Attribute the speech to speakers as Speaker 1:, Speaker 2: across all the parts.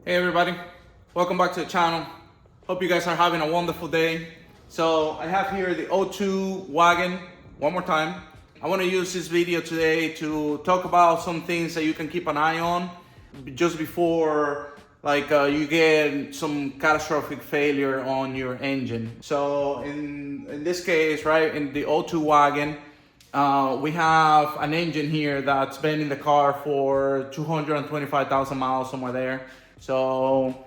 Speaker 1: Hey everybody, welcome back to the channel. Hope you guys are having a wonderful day. So I have here the O2 wagon one more time. I want to use this video today to talk about some things that you can keep an eye on just before you get some catastrophic failure on your engine. So in this case, right, in the O2 wagon, we have an engine here that's been in the car for 225,000 miles, somewhere there. So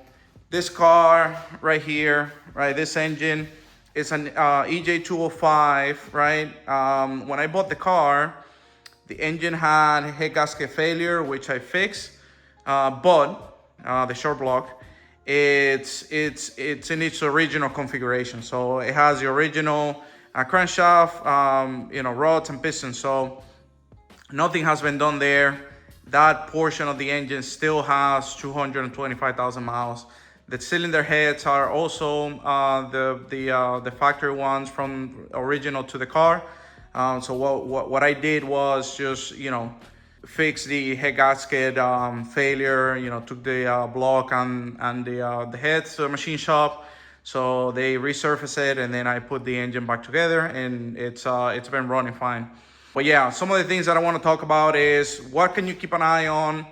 Speaker 1: this car right here, right, this engine is an EJ205, right? When I bought the car, the engine had head gasket failure, which I fixed, but the short block, it's in its original configuration. So it has the original crankshaft, rods and pistons. So nothing has been done there. That portion of the engine still has 225,000 miles. The cylinder heads are also the factory ones from original to the car. So what I did was just fix the head gasket failure. Took the block and the heads to the machine shop. So they resurfaced it, and then I put the engine back together, and it's been running fine. But yeah, some of the things that I want to talk about is what can you keep an eye on,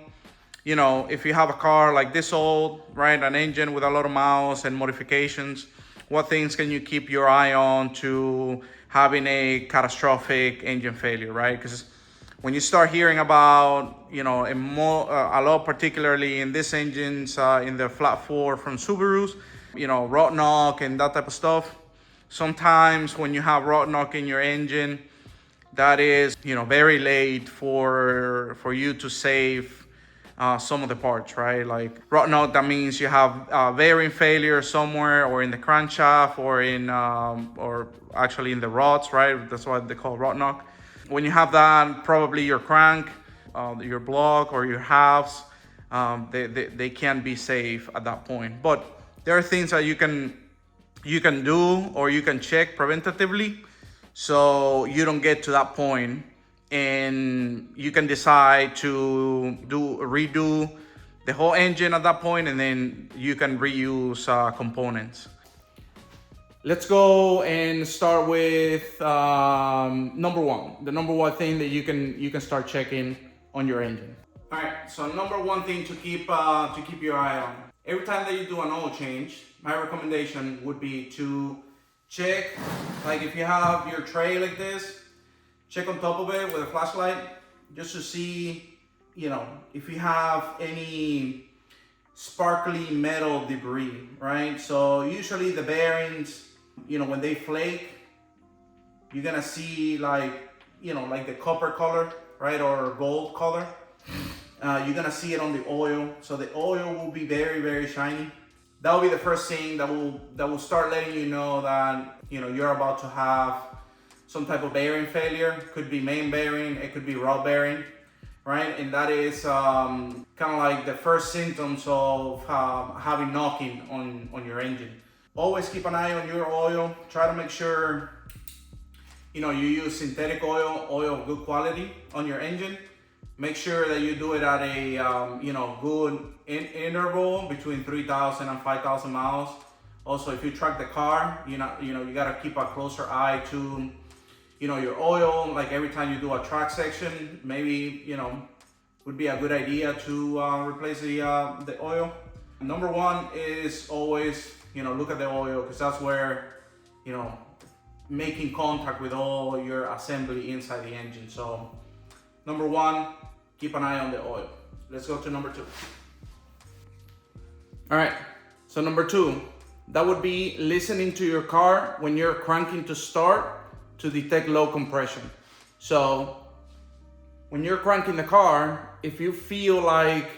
Speaker 1: if you have a car like this old, right, an engine with a lot of miles and modifications, what things can you keep your eye on to having a catastrophic engine failure, right? Because when you start hearing about, a lot, particularly in these engines, in the flat four from Subarus, rot knock and that type of stuff. Sometimes when you have rot knock in your engine, that is, very late for you to save some of the parts, right? Like rot knock, that means you have bearing failure somewhere, or in the crankshaft, or or actually in the rods, right? That's what they call rot knock. When you have that, probably your crank, your block, or your halves, they can be safe at that point. But there are things that you can do, or you can check preventatively, so you don't get to that point, and you can decide to redo the whole engine at that point, and then you can reuse components. Let's go and start with number one. The number one thing that you can start checking on your engine. All right. So number one thing to keep your eye on. Every time that you do an oil change, my recommendation would be to check, like if you have your tray like this, check on top of it with a flashlight, just to see, if you have any sparkly metal debris, right? So usually the bearings, when they flake, you're gonna see like the copper color, right, or gold color. You're gonna see it on the oil. So the oil will be very, very shiny. That will be the first thing that will start letting you know that you're about to have some type of bearing failure. Could be main bearing, it could be rod bearing, right? And that is kind of like the first symptoms of having knocking on your engine. Always keep an eye on your oil. Try to make sure you use synthetic oil of good quality on your engine. Make sure that you do it at a good interval between 3,000 and 5,000 miles. Also, if you track the car, you gotta keep a closer eye to your oil. Like every time you do a track section, maybe would be a good idea to replace the oil. Number one is always look at the oil, because that's where making contact with all your assembly inside the engine. So number one, keep an eye on the oil. Let's go to number two. All right, so number two, that would be listening to your car when you're cranking to start to detect low compression. So when you're cranking the car, if you feel like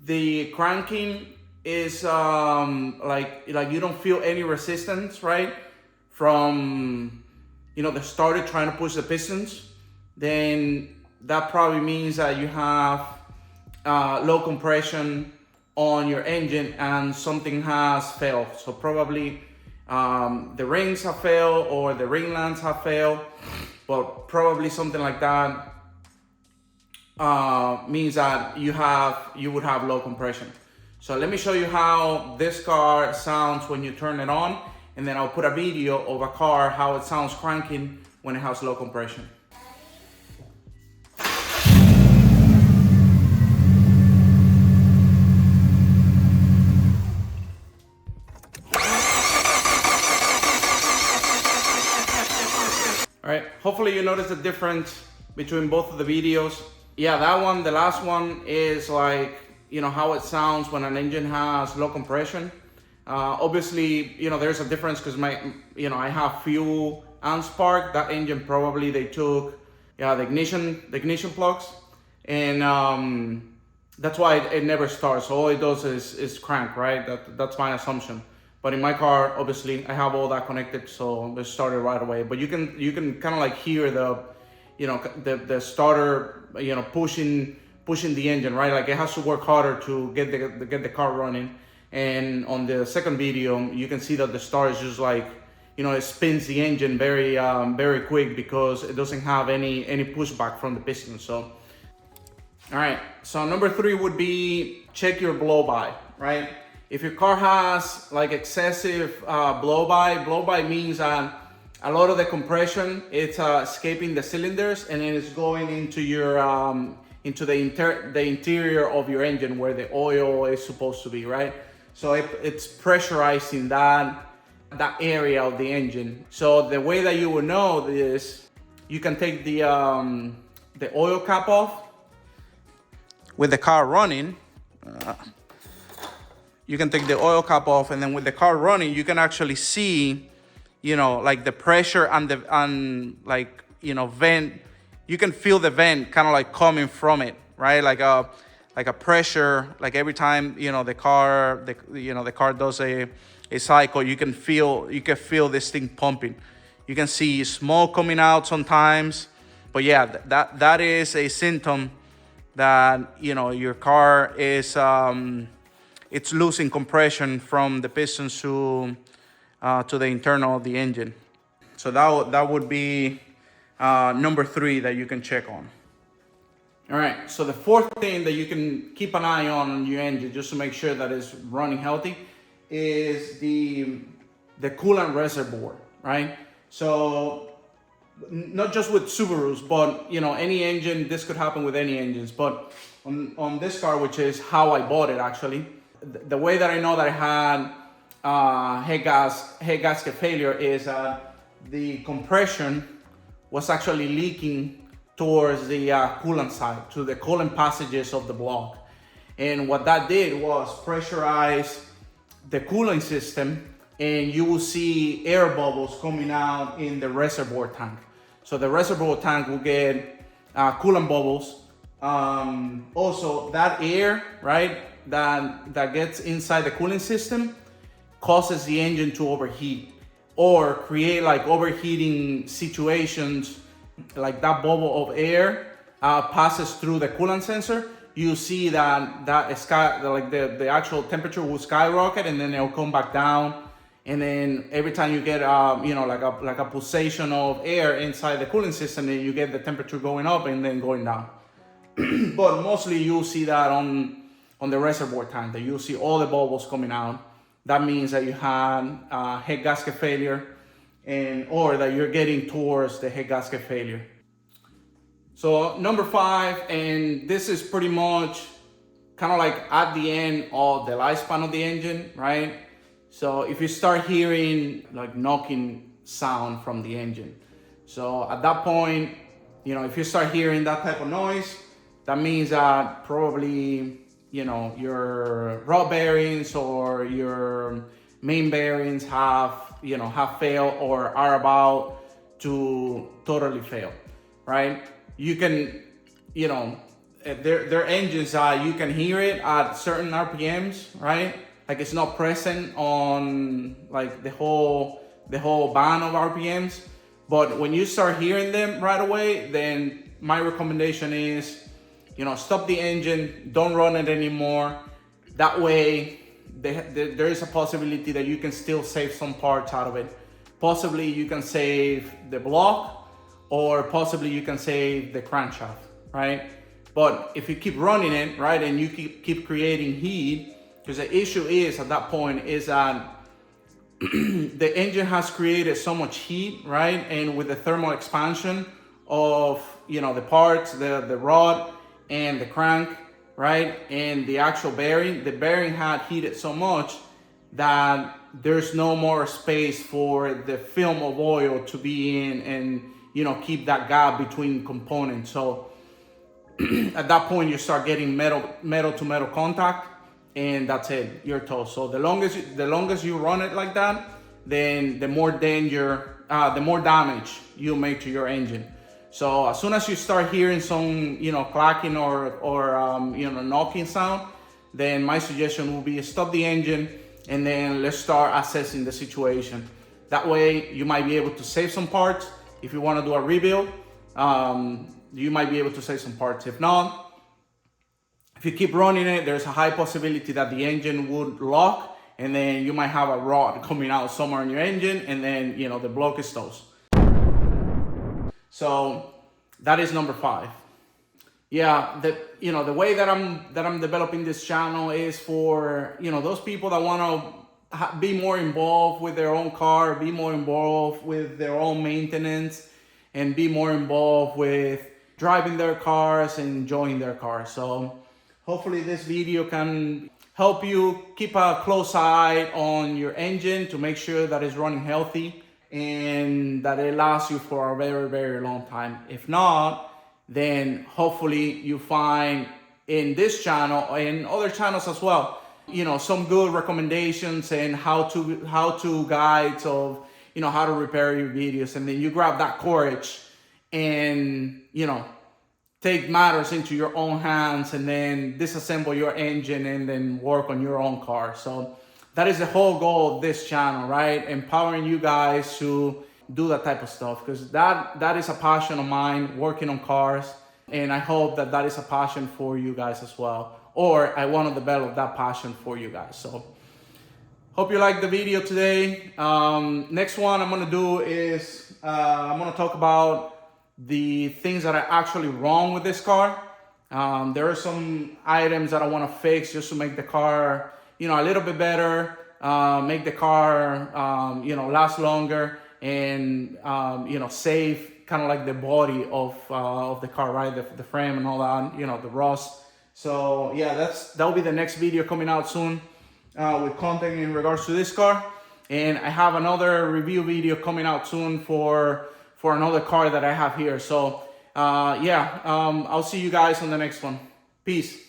Speaker 1: the cranking is like you don't feel any resistance, right, from the starter trying to push the pistons, then that probably means that you have low compression on your engine and something has failed. So probably the rings have failed, or the ring lands have failed, but probably something like that means that you would have low compression. So let me show you how this car sounds when you turn it on, and then I'll put a video of a car, how it sounds cranking when it has low compression. All right, hopefully you notice the difference between both of the videos. Yeah, that one, the last one is like, you know, how it sounds when an engine has low compression. Obviously, you know, there's a difference because I have fuel and spark. That engine probably they took, yeah, the ignition plugs, and that's why it never starts. So all it does is crank, right? That's my assumption. But in my car, obviously, I have all that connected, so it started right away. But you can kind of like hear the starter, pushing the engine, right? Like it has to work harder to get the car running. And on the second video, you can see that the start is just like, it spins the engine very very quick because it doesn't have any pushback from the piston. So, all right. So number 3 would be check your blow-by, right? If your car has like excessive blow-by means that a lot of the compression, it's escaping the cylinders and then it's going into your into the interior of your engine where the oil is supposed to be, right? So it's pressurizing that area of the engine. So the way that you will know this, you can take the oil cap off with the car running. You can take the oil cap off, and then with the car running, you can actually see, like the pressure and vent. You can feel the vent kind of like coming from it, right? Like a pressure, like every time, the car does a cycle, you can feel this thing pumping. You can see smoke coming out sometimes, but yeah, that is a symptom that, your car is, it's losing compression from the pistons to the internal of the engine. So that would be number 3 that you can check on. All right, so the 4th thing that you can keep an eye on your engine just to make sure that it's running healthy is the coolant reservoir, right? So not just with Subarus, but any engine, this could happen with any engines, but on this car, which is how I bought it actually, the way that I know that I had head gasket failure is the compression was actually leaking towards the coolant side, to the coolant passages of the block. And what that did was pressurize the cooling system, and you will see air bubbles coming out in the reservoir tank. So the reservoir tank will get coolant bubbles. Also, that air, right, that gets inside the cooling system causes the engine to overheat or create like overheating situations. Like that bubble of air passes through the coolant sensor. You see that the actual temperature will skyrocket, and then it'll come back down. And then every time you get like a pulsation of air inside the cooling system, then you get the temperature going up and then going down. But mostly you'll see that on the reservoir tank, that you'll see all the bubbles coming out. That means that you had head gasket failure, or that you're getting towards the head gasket failure. So number 5, and this is pretty much kind of like at the end of the lifespan of the engine, right? So if you start hearing like knocking sound from the engine, so at that point, if you start hearing that type of noise, that means that probably, your rod bearings or your main bearings have failed or are about to totally fail, right? You can, their engines, you can hear it at certain RPMs, right? Like it's not present on like the whole band of RPMs, but when you start hearing them right away, then my recommendation is, stop the engine, don't run it anymore. That way, there is a possibility that you can still save some parts out of it. Possibly you can save the block, or possibly you can save the crankshaft, right? But if you keep running it, right, and you keep creating heat, Because the issue is at that point is that the engine has created so much heat, right? And with the thermal expansion of, you know, the parts, the rod and the crank, right? And the actual bearing, the bearing had heated so much that there's no more space for the film of oil to be in and, you know, keep that gap between components. So at that point you start getting metal to metal contact, and that's it, you're toast. So the longest you run it like that, then the more damage you make to your engine. So as soon as you start hearing some, you know, clacking or you know, knocking sound, then my suggestion will be stop the engine and then let's start assessing the situation. That way you might be able to save some parts. If you want to do a rebuild, you might be able to save some parts. If not, if you keep running it, there's a high possibility that the engine would lock, and then you might have a rod coming out somewhere in your engine, and then, you know, the block is toast. So that is number 5. Yeah, you know, the way that I'm developing this channel is for, you know, those people that want to be more involved with their own car, be more involved with their own maintenance, and be more involved with driving their cars and enjoying their cars. So hopefully this video can help you keep a close eye on your engine to make sure that it's running healthy and that it lasts you for a very, very long time. If not, then hopefully you find in this channel and other channels as well, you know, some good recommendations and how to guides of, you know, how to repair your videos. And then you grab that courage and, you know, take matters into your own hands and then disassemble your engine and then work on your own car. So that is the whole goal of this channel, right? Empowering you guys to do that type of stuff, because that is a passion of mine, working on cars. And I hope that that is a passion for you guys as well. Or I want to develop that passion for you guys. So hope you liked the video today. Next one I'm going to do is I'm going to talk about the things that are actually wrong with this car. There are some items that I want to fix just to make the car, you know, a little bit better, make the car, you know, last longer and, you know, save kind of like the body of the car, right? The frame and all that, you know, the rust. So yeah, that'll be the next video coming out soon with content in regards to this car. And I have another review video coming out soon for another car that I have here. So yeah, I'll see you guys on the next one. Peace.